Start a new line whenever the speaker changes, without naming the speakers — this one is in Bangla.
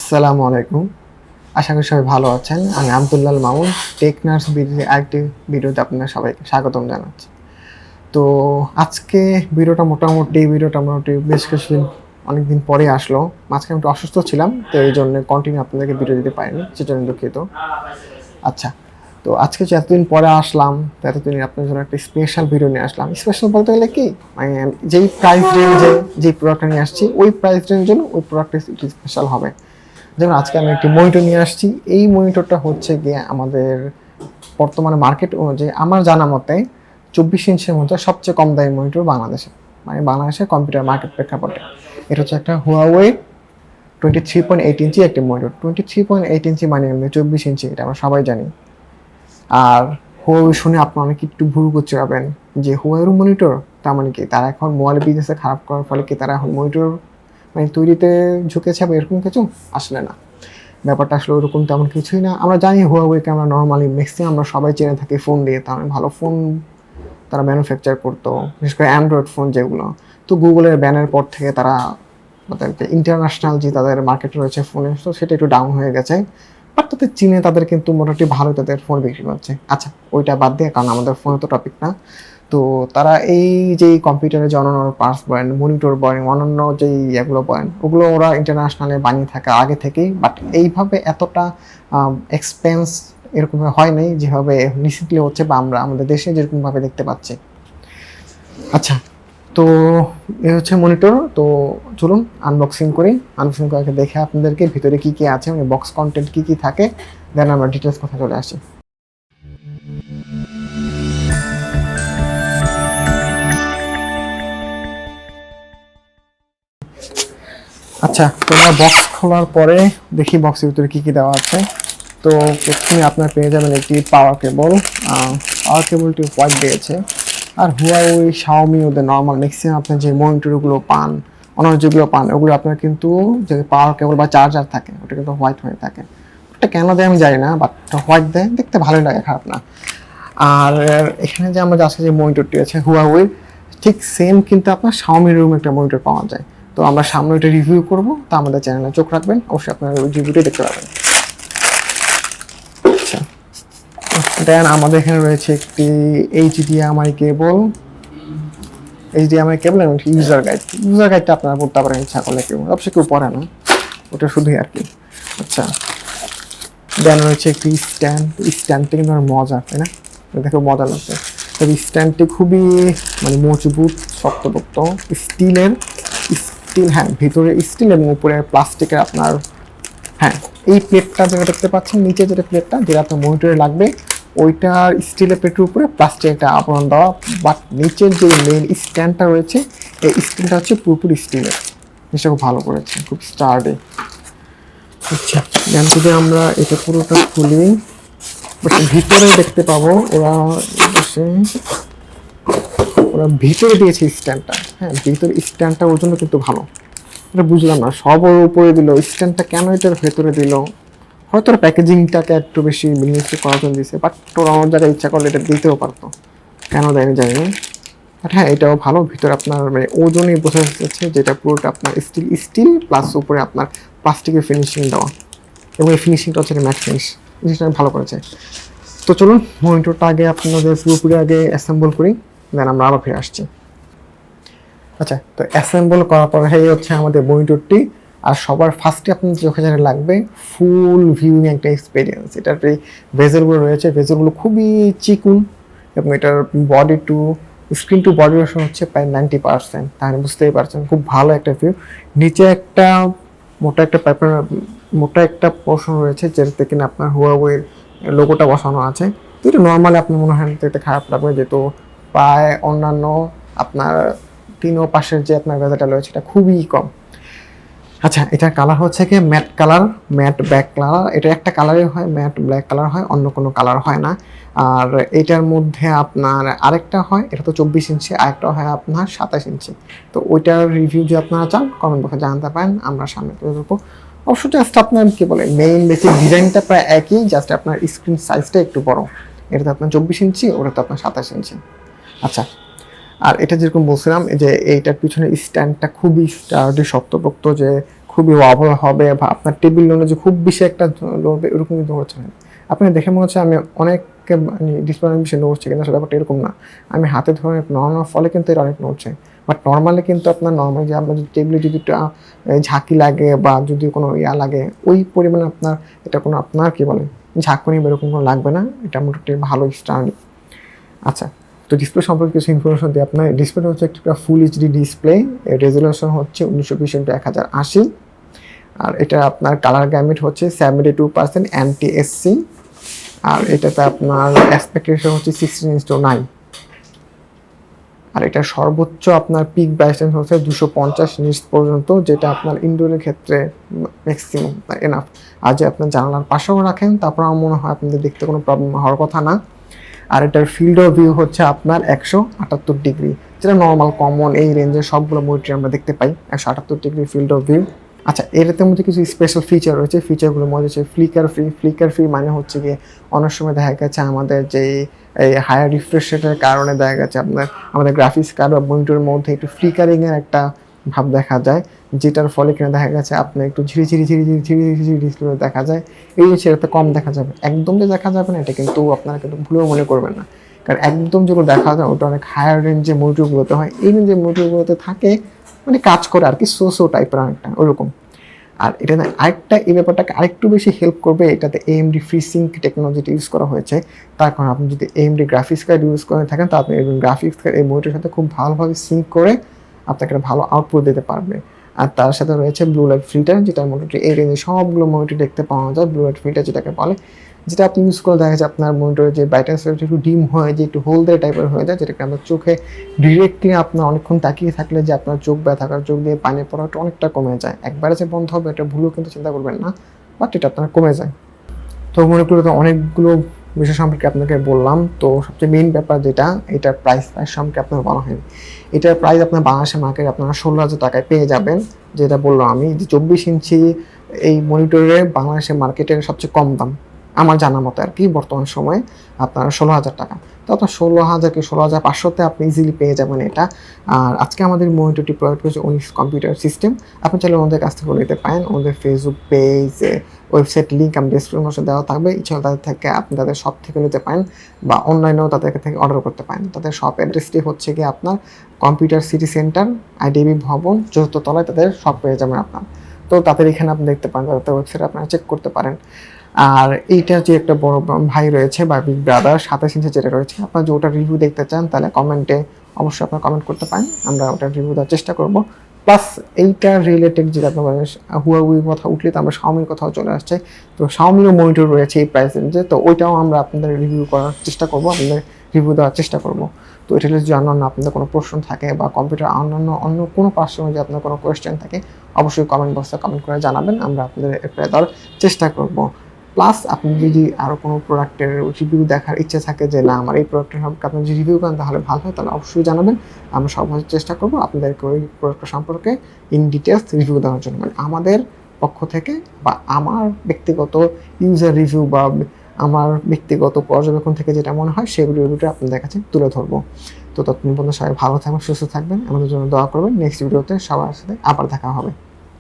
আসসালামু আলাইকুম। আশা করি সবাই ভালো আছেন। আমি আব্দুল্লাহ মামুন, টেক নার্স ভিডিওর আরেকটি ভিডিওতে আপনাদের সবাইকে স্বাগতম জানাচ্ছি। তো আজকে ভিডিওটা মোটামুটি বেশ কিছুদিন অনেকদিন পরে আসলো। মাঝখানে একটু অসুস্থ ছিলাম, তো এই জন্য কন্টিনিউ আপনাদেরকে ভিডিও দিতে পারিনি, সেজন্য দুঃখিত। আচ্ছা, তো আজকে যে এতদিন পরে আসলাম, তো এতদিন আপনার জন্য একটা স্পেশাল ভিডিও নিয়ে আসলাম। স্পেশাল বলতে গেলে কি, মানে যেই প্রাইস রেঞ্জে যে প্রোডাক্টটা নিয়ে আসছি, ওই প্রাইস রেঞ্জের জন্য ওই প্রোডাক্টটা একটু স্পেশাল হবে। যেমন আজকে আমি একটি মনিটর নিয়ে আসছি। এই মনিটরটা হচ্ছে গিয়ে আমাদের বর্তমানে মার্কেট অনুযায়ী আমার জানা মতে 24 ইঞ্চির মধ্যে সবচেয়ে কম দামি মনিটর বাংলাদেশে, মানে বাংলাদেশের কম্পিউটার মার্কেট প্রেক্ষাপটে। এটা হচ্ছে একটা হুয়াওয়ে 23.8 ইঞ্চি একটি মনিটর। 23.8 ইঞ্চি মানে 24 ইঞ্চি, এটা আমরা সবাই জানি। আর হুয়াওয়ে শুনে আপনি অনেক একটু ভুল করতে পারবেন যে হুয়াওয়ের মনিটর, তার মানে কি তারা এখন মোবাইল বিজনেসে খারাপ করার ফলে কি তারা এখন মনিটর মানে তৈরিতে ঝুঁকেছে বা এরকম কিছু? আসলে না, ব্যাপারটা আসলে ওরকম তেমন কিছুই না। আমরা জানি হুয়াওয়েকে আমরা নর্মালি ম্যাক্সিমাম আমরা সবাই চেনে থাকি ফোন দিয়ে, তার ভালো ফোন তারা ম্যানুফ্যাকচার করতো, বিশেষ করে অ্যান্ড্রয়েড ফোন যেগুলো। তো গুগলের ব্যানের পর থেকে তারা তাদেরকে ইন্টারন্যাশনাল যে তাদের মার্কেট রয়েছে ফোনের, তো সেটা একটু ডাউন হয়ে গেছে। বাট তাদের চীনে তাদের কিন্তু মোটামুটি ভালো তাদের ফোন বিক্রি করছে। আচ্ছা, ওইটা বাদ দিয়ে, কারণ আমাদের ফোনে তো টপিক না। তো তারা এই যে কম্পিউটারের যে অন্যান্য পার্টস বলেন, মনিটর বলেন, অন্যান্য যেই এগুলো বলেন, ওগুলো ওরা ইন্টারন্যাশনালে বানিয়ে থাকে আগে থেকেই। বাট এইভাবে এতটা এক্সপেন্স এরকম হয় নাই যেভাবে রিসেন্টলি হচ্ছে বা আমরা আমাদের দেশে যেরকমভাবে দেখতে পাচ্ছি। আচ্ছা, তো এ হচ্ছে মনিটর। তো চলুন আনবক্সিং করি। আনবক্সিং করে দেখে আপনাদেরকে ভিতরে কি কি আছে, মানে বক্স কন্টেন্ট কি কি থাকে, দেন আমরা ডিটেলস কথা চলে আসি। আচ্ছা, তোমরা বক্স খোলার পরে দেখি বক্সের ভিতরে কি কি দেওয়া আছে। তো প্রথমে আপনার পেয়ে যাবেন একটি পাওয়ার কেবল। পাওয়ার কেবলটি হোয়াইট দিয়েছে। আর হুয়াওয়ে, শাওমি ওদের নর্মাল ম্যাক্সিমাম আপনার যে মনিটরগুলো পান, অন্য যেগুলো পান, ওগুলো আপনার কিন্তু যে পাওয়ার কেবল বা চার্জার থাকে, ওটা কিন্তু হোয়াইট হয়ে থাকে। ওটা কেন দেয় আমি জানি না, বাট হোয়াইট দেয়, দেখতে ভালোই লাগে, খারাপ না। আর এখানে যে আমরা আজকে যে মনিটরটি আছে হুয়াওয়ে, ঠিক সেম কিন্তু আপনার শাওমির রুম একটা মনিটর পাওয়া যায়। তো আমরা সামনে ওইটা রিভিউ করবো, তো আমাদের চ্যানেলে চোখ রাখবেন, অবশ্যই আপনারা ওই রিভিউটি দেখতে পাবেন। আচ্ছা, দেন আমাদের এখানে রয়েছে একটি এইচডিএমআই কেবল এবং একটি ইউজার গাইডটা আপনারা পড়তে পারেন ইচ্ছা করলে, অবশ্যই কেউ পড়ে না, ওটা শুধুই আর কি। আচ্ছা, দেন রয়েছে একটি স্ট্যান্ডটি কিন্তু আমার মজা, তাই না? দেখো মজা লাগছে। তবে স্ট্যান্ডটি খুবই মানে মজবুত, শক্তপোক্ত, স্টিল, হ্যাঁ, ভিতরে স্টিল এবং উপরে প্লাস্টিকের আপনার, হ্যাঁ, এই প্লেটটা যেটা দেখতে পাচ্ছেন নিচে, যেটা প্লেটটা যেটা আপনার মনিটরে লাগবে, ওইটার স্টিলের প্লেটের উপরে প্লাস্টিক একটা আবরণ দেওয়া। বাট নিচের যে মেইন স্ট্যান্ডটা রয়েছে, এই স্ট্যান্ডটা হচ্ছে পুরোপুরি স্টিলের। জিনিসটা খুব ভালো করেছে, খুব স্টার্ডি। আচ্ছা, দেন যদি আমরা এটা পুরোটা খুলি, ভিতরে দেখতে পাবো ওরা ভিতরে দিয়েছে স্ট্যান্ডটা। হ্যাঁ, ভিতরে স্ট্যান্ডটা ওর জন্য কিন্তু ভালো। এটা বুঝলাম না, সব ওর উপরে দিল, স্ট্যান্ডটা কেন এটার ভেতরে দিল? হয়তো প্যাকেজিংটাকে একটু বেশি মিনিমালিস্টিক করার জন্য দিয়েছে, বাট তোরা আমার জায়গায় ইচ্ছা করলে এটা দিতেও পারতো, কেন দেয়নি জানি না। বাট হ্যাঁ, এটাও ভালো। ভিতরে আপনার মানে ওজনই বোঝা যাচ্ছে যেটা পুরোটা আপনার স্টিল প্লাস উপরে আপনার প্লাস্টিকের ফিনিশিং দেওয়া, এবং এই ফিনিশিংটা হচ্ছে ম্যাট ফিনিশ, জিনিসটা ভালো করেছে। তো চলুন মনিটরটা আগে আপনাদের পুরোপুরি আগে অ্যাসেম্বল করি, দেন আমরা আবার ফিরে আসছি। আচ্ছা, তো অ্যাসেম্বল করার পর এই হচ্ছে আমাদের মনিটরটি। আর সবার ফার্স্টে আপনার চোখে যেটা লাগবে, ফুল ভিউইং একটা এক্সপিরিয়েন্স। এটার যে ভেজেলগুলো রয়েছে, ভেজেলগুলো খুবই চিকুন, এবং এটার body to screen to body রেশন হচ্ছে প্রায় 90%। তাহলে বুঝতেই পারছেন খুব ভালো একটা ভিউ। নিচে একটা মোটা একটা পোর্শন রয়েছে যেটাতে কিনা আপনার হুয়াওয়ের লোগোটা বসানো আছে। তো এটা নর্মালি আপনার মনে হয় দেখতে খারাপ লাগবে, যেহেতু প্রায় অন্যান্য আপনার তিন ও পাশের যে আপনার ভেজালটা রয়েছে এটা খুবই কম। আচ্ছা, এটার কালার হচ্ছে কি matte colour, matte black colour. এটা একটা কালারই হয়, ম্যাট ব্ল্যাক কালার হয়, অন্য কোনো কালার হয় না। আর এটার মধ্যে আপনার আরেকটা হয়, এটা তো 24 ইঞ্চি, আরেকটা হয় আপনার 27 ইঞ্চি। তো ওইটার রিভিউ যদি আপনারা চান কমেন্ট বক্সে জানাতে পারেন, আমরা সামনে তুলে ধরবো। অবশ্য জাস্ট আপনার কি বলে মেইন বেসিক ডিজাইনটা প্রায় একই, জাস্ট আপনার স্ক্রিন সাইজটা একটু বড়। এটা তো আপনার 24 ইঞ্চি, ওটা তো আপনার 27 ইঞ্চি। আচ্ছা, আর এটা যেরকম বলছিলাম যে এইটার পিছনে স্ট্যান্ডটা খুবই স্টার্ডি, শক্তপোক্ত, যে খুবই ওয়াবল হবে বা আপনার টেবিল যে খুব বেশি একটা লড়বে এরকম কিন্তু হচ্ছে না। আপনি দেখে মনে হচ্ছে আমি অনেককে মানে ডিসপ্লে অনেক বেশি নড়ছে, কিন্তু আসলে ব্যাপারটা এরকম না। আমি হাতে ধরে নড়ানোর ফলে কিন্তু এটা অনেক নড়ছে। বাট নর্মালি কিন্তু আপনার নর্মাল যে আপনার যদি টেবিলে যদি একটা ঝাঁকি লাগে বা যদি কোনো ইয়া লাগে, ওই পরিমাণে আপনার এটা কোনো আপনার কি বলে ঝাঁকুনি বা এরকম কোনো লাগবে না। এটা মোটামুটি ভালো স্ট্যান্ড। আচ্ছা, তো ডিসপ্লে সম্পর্কে কিছু ইনফরমেশন দিই আপনার। ডিসপ্লেটা হচ্ছে একটা ফুল এইচডি ডিসপ্লে, রেজুলেশন হচ্ছে 1920x1080, আর এটা আপনার কালার গ্যামিট হচ্ছে 72% NTSC, আর এটাতে আপনার অ্যাসপেক্ট রেশিও হচ্ছে 16:9, আর এটা সর্বোচ্চ আপনার পিক ব্রাইটনেস হচ্ছে 250 নিটস পর্যন্ত, যেটা আপনার ইনডোরের ক্ষেত্রে ম্যাক্সিমাম এনাফ। আর যে আপনার জানালার পাশেও রাখেন তারপর আমার মনে হয় আপনাদের দেখতে কোনো প্রবলেম হওয়ার কথা না। আর এটার ফিল্ড অফ ভিউ হচ্ছে আপনার 178 ডিগ্রি, যেটা নর্মাল কমন এই রেঞ্জের সবগুলো মনিটরে আমরা দেখতে পাই 178 ডিগ্রি ফিল্ড অফ ভিউ। আচ্ছা, এটাতে মধ্যে কিছু স্পেশাল ফিচার রয়েছে। ফিচারগুলোর মধ্যে হচ্ছে ফ্লিকার ফ্রি মানে হচ্ছে গিয়ে অনেক সময় দেখা গেছে আমাদের যে এই হায়ার রিফ্রেশ রেটের কারণে দেখা গেছে আপনার আমাদের গ্রাফিক্স কার্ড বা মনিটরের মধ্যে একটু ফ্লিকারিংয়ের একটা ভাব দেখা যায়, যেটার ফলে কিনা দেখা গেছে আপনার একটু ঝিরি ডিসপ্লে দেখা যায়। এই জিনিস এটাতে কম দেখা যাবে, একদম যে দেখা যাবে না এটা কিন্তু আপনারা কিন্তু ভুলেও মনে করবেন না, কারণ একদম যেগুলো দেখা যায় ওটা অনেক হায়ার রেঞ্জে মনিটরগুলোতে হয়। এই রেঞ্জের মনিটরগুলোতে থাকে মানে কাজ করে আর কি, সো টাইপের অনেকটা ওরকম। আর এটাতে আরেকটা এই ব্যাপারটাকে আরেকটু বেশি হেল্প করবে, এটাতে AMD ফ্রি সিঙ্ক টেকনোলজিটা ইউজ করা হয়েছে। তার কারণ আপনি যদি AMD গ্রাফিক্স কার্ড ইউজ করে থাকেন তা আপনি গ্রাফিক্স কার্ড এই মনিটরের সাথে খুব ভালোভাবে সিঙ্ক করে আপনাকে একটা ভালো আউটপুট দিতে পারবে। আর তার সাথে রয়েছে ব্লু লাইট ফিল্টার, যেটা মোটামুটি এই রেঞ্জে সবগুলো মনিটর দেখতে পাওয়া যায়। ব্লু লাইট ফিল্টার যেটাকে বলে, যেটা আপনি ইউজ করে দেখা যায় আপনার মনিটরের যে ব্রাইটনেস একটু ডিম হয়ে যায়, একটু হলদে টাইপের হয়ে যায়, যেটাকে আপনার চোখে ডিরেক্টলি আপনার অনেকক্ষণ তাকিয়ে থাকলে যে আপনার চোখ ব্যথা করার, চোখ দিয়ে পানি পড়াটা অনেকটা কমে যায়। একবারে যে বন্ধ হবে এটা ভুলেও কিন্তু চিন্তা করবেন না, বাট এটা আপনার কমে যায়। তো মনে করি তো অনেকগুলো বিষয় সম্পর্কে আপনাকে বললাম। তো সবচেয়ে মেইন ব্যাপার যেটা, এটার প্রাইস সম্পর্কে আপনার বলা হয়নি। এটার প্রাইস আপনার বাংলাদেশের মার্কেটে আপনারা 16,000 টাকায় পেয়ে যাবেন। যেটা বললাম আমি যে 24 ইঞ্চি এই মনিটরে বাংলাদেশের মার্কেটের সবচেয়ে কম দাম আমার জানা মতো আর কি বর্তমান সময়ে আপনার 16,000 টাকা। তো আপনার 16,000 কি 16,500-তে আপনি ইজিলি পেয়ে যাবেন এটা। আর আজকে আমাদের মনিটরটি প্রোভাইড করেছে অনিক্স কম্পিউটার সিস্টেম। আপনি চাইলে ওদের কাছ থেকে নিতে পারেন। ওদের ফেসবুক পেজ, ওয়েবসাইট লিঙ্ক আমি ডেসক্রিপশন বক্সে দেওয়া থাকবে। এছাড়াও তাদের থেকে আপনি তাদের শপ থেকে নিতে পারেন বা অনলাইনেও তাদের থেকে অর্ডার করতে পারেন। তাদের শপ অ্যাড্রেসটি হচ্ছে কি আপনার কম্পিউটার সিটি সেন্টার, IDB ভবন, 4th তলায় তাদের শপ পেয়ে যাবেন আপনার। তো তাদের এখানে আপনি দেখতে পারেন, তাদের ওয়েবসাইট আপনারা চেক করতে পারেন। আর এইটা যে একটা বড় ভাই রয়েছে বা বিগ ব্রাদার 27 ইঞ্চি যেটা রয়েছে, আপনার যে ওটার রিভিউ দেখতে চান তাহলে কমেন্টে অবশ্যই আপনারা কমেন্ট করতে পারেন, আমরা ওটার রিভিউ দেওয়ার চেষ্টা করব। প্লাস এইটা রিলেটেড যেটা আপনার হুয়াওয়ের কথা উঠলে তো আমরা শাওমির কথাও চলে আসছে। তো শাওমিরও মনিটর রয়েছে এই প্রাইস রেঞ্জে, তো ওইটাও আমরা আপনাদের রিভিউ করার চেষ্টা করব, আপনাদের রিভিউ দেওয়ার চেষ্টা করব। তো এটা যদি অন্যান্য আপনাদের কোনো প্রশ্ন থাকে বা কম্পিউটার অন্য কোনো পার্সোনাল যদি আপনার কোনো কোয়েশ্চেন থাকে অবশ্যই কমেন্ট বক্সে কমেন্ট করে জানাবেন, আমরা আপনাদের রিপ্লাই দেওয়ার চেষ্টা করব। প্লাস আপনি যদি আরও কোনো প্রোডাক্টের রিভিউ দেখার ইচ্ছা থাকে যে না আমার এই প্রোডাক্টের সম্পর্কে আপনি যদি রিভিউ করেন তাহলে ভালো হয়, তাহলে অবশ্যই জানাবেন। আমরা সর্বোচ্চ চেষ্টা করবো আপনাদেরকে ওই প্রোডাক্টের সম্পর্কে ইন ডিটেলস রিভিউ দেওয়ার জন্য, মানে আমাদের পক্ষ থেকে বা আমার ব্যক্তিগত ইউজার রিভিউ বা আমার ব্যক্তিগত পর্যবেক্ষণ থেকে যেটা মনে হয় সেগুলো রিভিউটা আপনাদের কাছে তুলে ধরবো। তো ততদিন পর্যন্ত সবাই ভালো থাকবেন, সুস্থ থাকবেন, আমাদের জন্য দোয়া করবেন। নেক্সট ভিডিওতে সবার সাথে আবার দেখা হবে।